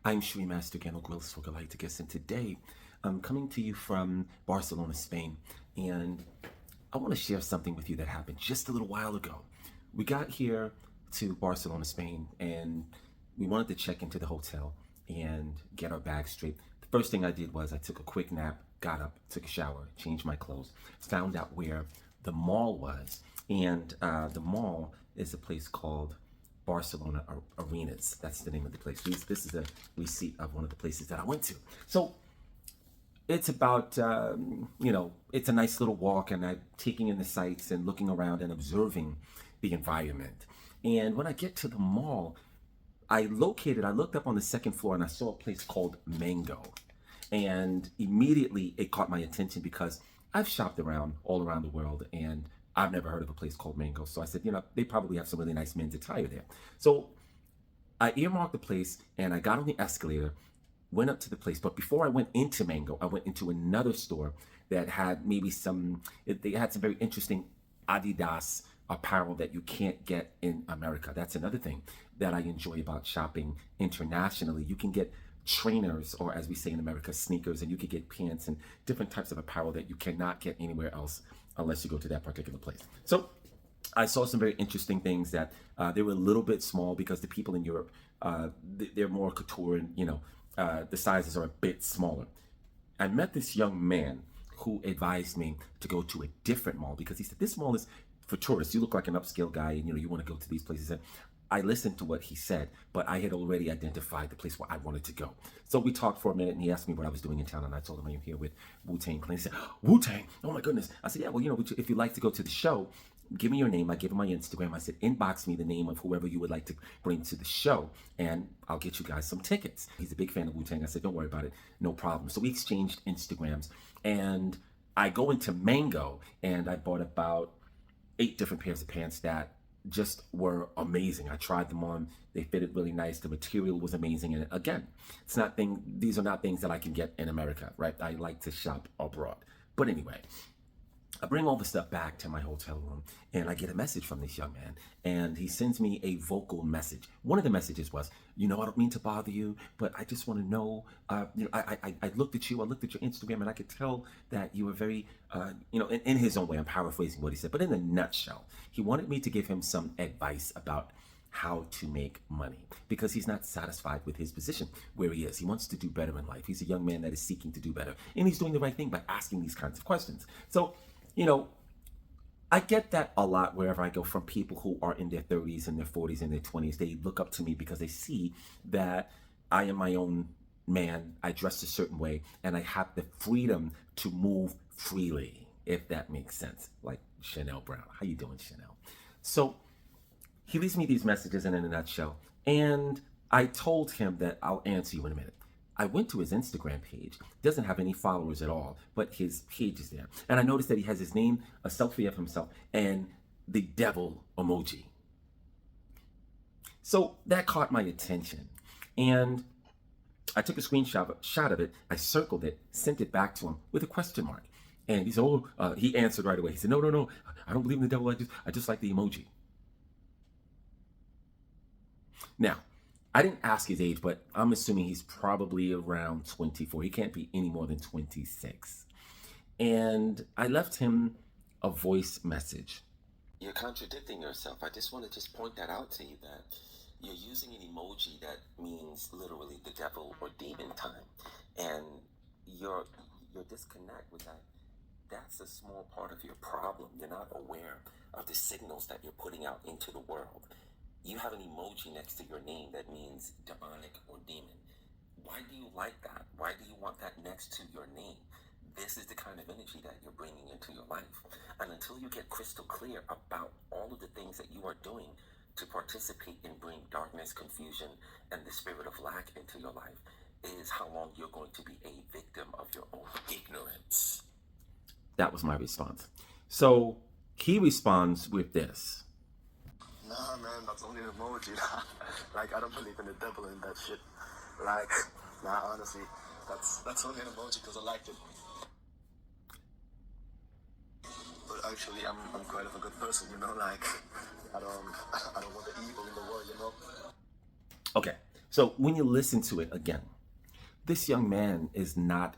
I'm Sri Master Gano Grills for Galighticus, and today I'm coming to you from Barcelona, Spain. And I want to share something with you that happened just a little while ago. We got here to Barcelona, Spain, and we wanted to check into the hotel and get our bags straight. The first thing I did was I took a quick nap, got up, took a shower, changed my clothes, found out where the mall was. And the mall is a place called Barcelona Arenas. That's the name of the place. This is a receipt of one of the places that I went to. So it's about, it's a nice little walk, and I'm taking in the sights and looking around and observing the environment. And when I get to the mall, I looked up on the second floor and I saw a place called Mango. And immediately it caught my attention because I've shopped around all around the world and I've never heard of a place called Mango. So I said, they probably have some really nice men's attire there. So I earmarked the place and I got on the escalator, went up to the place. But before I went into Mango, I went into another store that had they had some very interesting Adidas apparel that you can't get in America. That's another thing that I enjoy about shopping internationally. You can get trainers, or as we say in America, sneakers, and you can get pants and different types of apparel that you cannot get anywhere else unless you go to that particular place. So I saw some very interesting things that they were a little bit small because the people in Europe, they're more couture, and the sizes are a bit smaller. I met this young man who advised me to go to a different mall because he said, this mall is for tourists. You look like an upscale guy and you want to go to these places. And I listened to what he said, but I had already identified the place where I wanted to go. So we talked for a minute, and he asked me what I was doing in town, and I told him I am here with Wu-Tang Clan. He said, Wu-Tang? Oh my goodness. I said, yeah, well, if you'd like to go to the show, give me your name. I gave him my Instagram. I said, inbox me the name of whoever you would like to bring to the show, and I'll get you guys some tickets. He's a big fan of Wu-Tang. I said, don't worry about it. No problem. So we exchanged Instagrams, and I go into Mango, and I bought about 8 different pairs of pants that just were amazing. I tried them on. They fitted really nice. The material was amazing. And again, these are not things that I can get in America, right? I like to shop abroad. But anyway, I bring all the stuff back to my hotel room, and I get a message from this young man, and he sends me a vocal message. One of the messages was, I don't mean to bother you, but I just want to know, I looked at you, I looked at your Instagram, and I could tell that you were very, in his own way, I'm paraphrasing what he said, but in a nutshell, he wanted me to give him some advice about how to make money because he's not satisfied with his position where he is. He wants to do better in life. He's a young man that is seeking to do better, and he's doing the right thing by asking these kinds of questions. So, I get that a lot wherever I go from people who are in their 30s and their 40s and their 20s. They look up to me because they see that I am my own man. I dress a certain way, and I have the freedom to move freely, if that makes sense. Like Chanel Brown. How you doing, Chanel? So he leaves me these messages in a nutshell, and I told him that I'll answer you in a minute. I went to his Instagram page. Doesn't have any followers at all, but his page is there. And I noticed that he has his name, a selfie of himself, and the devil emoji. So that caught my attention. And I took a screenshot of it. I circled it, sent it back to him with a question mark. And he said, he answered right away. He said, no, I don't believe in the devil. I just like the emoji. Now, I didn't ask his age, but I'm assuming he's probably around 24. He can't be any more than 26. And I left him a voice message. You're contradicting yourself. I just want to point that out to you, that you're using an emoji that means literally the devil or demon time. And your disconnect with that, that's a small part of your problem. You're not aware of the signals that you're putting out into the world. You have an emoji next to your name that means demonic or demon. Why do you like that? Why do you want that next to your name? This is the kind of energy that you're bringing into your life. And until you get crystal clear about all of the things that you are doing to participate and bring darkness, confusion, and the spirit of lack into your life, is how long you're going to be a victim of your own ignorance. That was my response. So he responds with this. Nah, man, that's only an emoji. Like, I don't believe in the devil and that shit. Like, nah, honestly, that's only an emoji because I liked it. But actually, I'm quite of a good person, like, I don't want the evil in the world, Okay, So when you listen to it again, this young man is not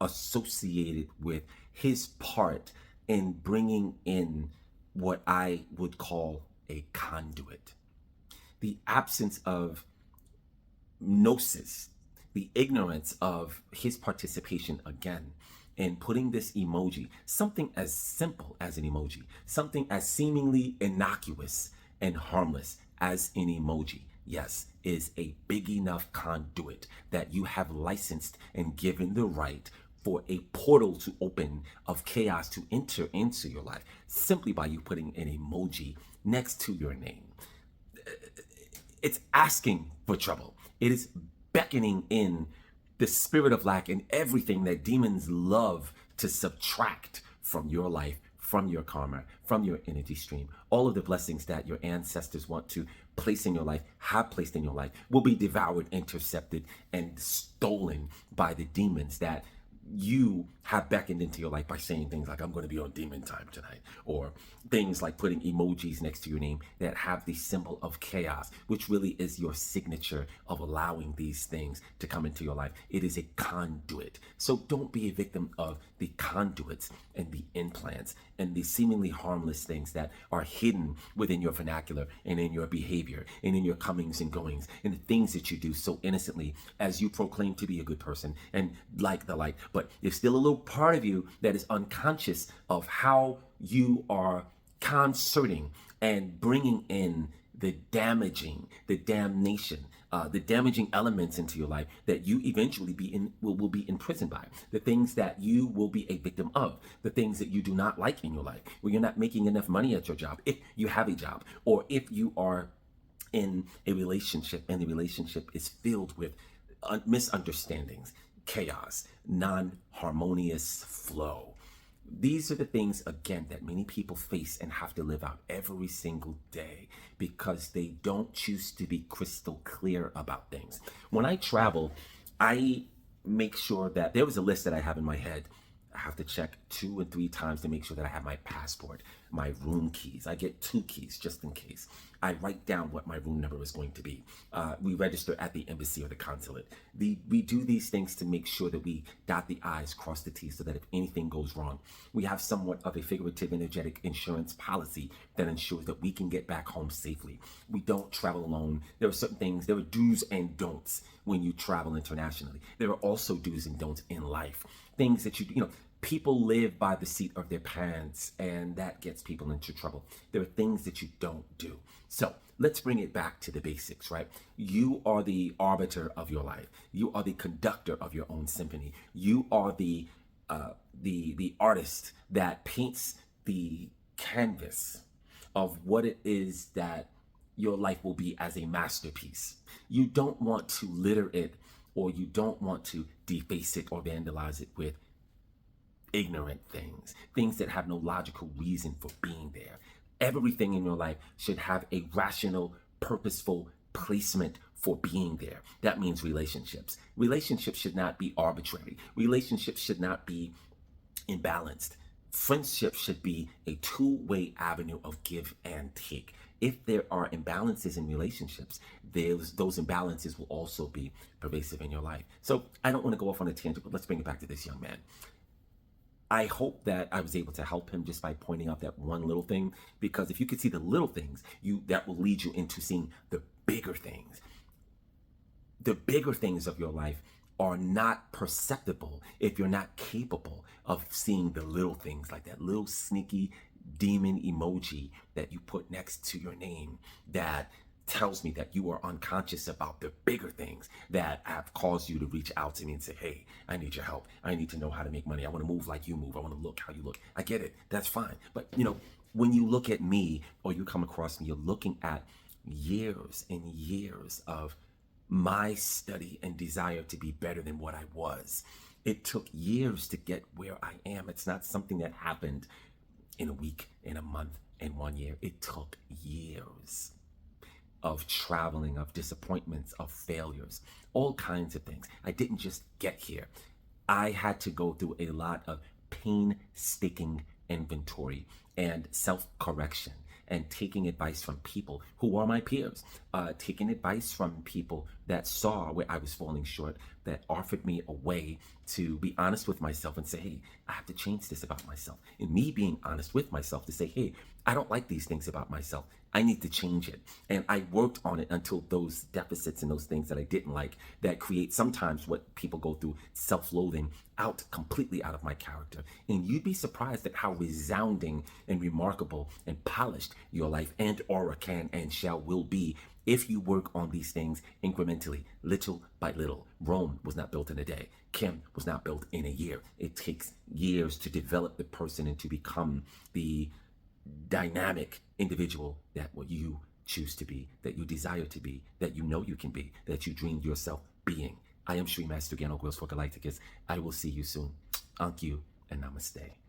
associated with his part in bringing in what I would call a conduit. The absence of gnosis, the ignorance of his participation again in putting this emoji, something as simple as an emoji, something as seemingly innocuous and harmless as an emoji, yes, is a big enough conduit that you have licensed and given the right for a portal to open of chaos to enter into your life simply by you putting an emoji next to your name. It's asking for trouble. It is beckoning in the spirit of lack and everything that demons love to subtract from your life, from your karma, from your energy stream. All of the blessings that your ancestors want to place in your life, have placed in your life, will be devoured, intercepted, and stolen by the demons that you have beckoned into your life by saying things like, I'm going to be on demon time tonight, or things like putting emojis next to your name that have the symbol of chaos, which really is your signature of allowing these things to come into your life. It is a conduit. So don't be a victim of the conduits and the implants and the seemingly harmless things that are hidden within your vernacular and in your behavior and in your comings and goings and the things that you do so innocently as you proclaim to be a good person and like the light. But there's still a little part of you that is unconscious of how you are concerting and bringing in the damaging, the damnation, the damaging elements into your life that you eventually will be imprisoned by, the things that you will be a victim of, the things that you do not like in your life, where you're not making enough money at your job, if you have a job, or if you are in a relationship and the relationship is filled with misunderstandings, chaos, non-harmonious flow. These are the things, again, that many people face and have to live out every single day because they don't choose to be crystal clear about things. When I travel, I make sure that there was a list that I have in my head. I have to check 2 and 3 times to make sure that I have my passport, my room keys. I get 2 keys just in case. I write down what my room number is going to be. We register at the embassy or the consulate. We do these things to make sure that we dot the I's, cross the T's, so that if anything goes wrong, we have somewhat of a figurative, energetic insurance policy that ensures that we can get back home safely. We don't travel alone. There are certain things, there are do's and don'ts when you travel internationally. There are also do's and don'ts in life. Things that people live by the seat of their pants, and that gets people into trouble. There are things that you don't do. So let's bring it back to the basics, right? You are the arbiter of your life. You are the conductor of your own symphony. You are the artist that paints the canvas of what it is that your life will be as a masterpiece. You don't want to litter it, or you don't want to deface it or vandalize it with ignorant things, things that have no logical reason for being there. Everything in your life should have a rational, purposeful placement for being there. That means relationships. Relationships should not be arbitrary. Relationships should not be imbalanced. Friendship should be a two-way avenue of give and take. If there are imbalances in relationships, those imbalances will also be pervasive in your life. So I don't want to go off on a tangent, but let's bring it back to this young man. I hope that I was able to help him just by pointing out that one little thing, because if you could see the little things, that will lead you into seeing the bigger things. The bigger things of your life are not perceptible if you're not capable of seeing the little things, like that little sneaky demon emoji that you put next to your name that tells me that you are unconscious about the bigger things that have caused you to reach out to me and say, hey, I need your help. I need to know how to make money. I want to move like you move. I want to look how you look. I get it. That's fine. But when you look at me or you come across me, you're looking at years and years of my study and desire to be better than what I was. It took years to get where I am. It's not something that happened in a week, in a month, in 1 year. It took years of traveling, of disappointments, of failures, all kinds of things. I didn't just get here. I had to go through a lot of painstaking inventory and self-correction and taking advice from people who are my peers, taking advice from people that saw where I was falling short, that offered me a way to be honest with myself and say, hey, I have to change this about myself. And me being honest with myself to say, hey, I don't like these things about myself. I need to change it. And I worked on it until those deficits and those things that I didn't like that create sometimes what people go through, self-loathing, out completely out of my character. And you'd be surprised at how resounding and remarkable and polished your life and aura can and shall will be if you work on these things incrementally, little by little. Rome was not built in a day. Kim was not built in a year. It takes years to develop the person and to become the dynamic individual that what you choose to be, that you desire to be, that you know you can be, that you dreamed yourself being. I am Sri Master Gano Grills for Galacticus. I will see you soon. Thank you and namaste.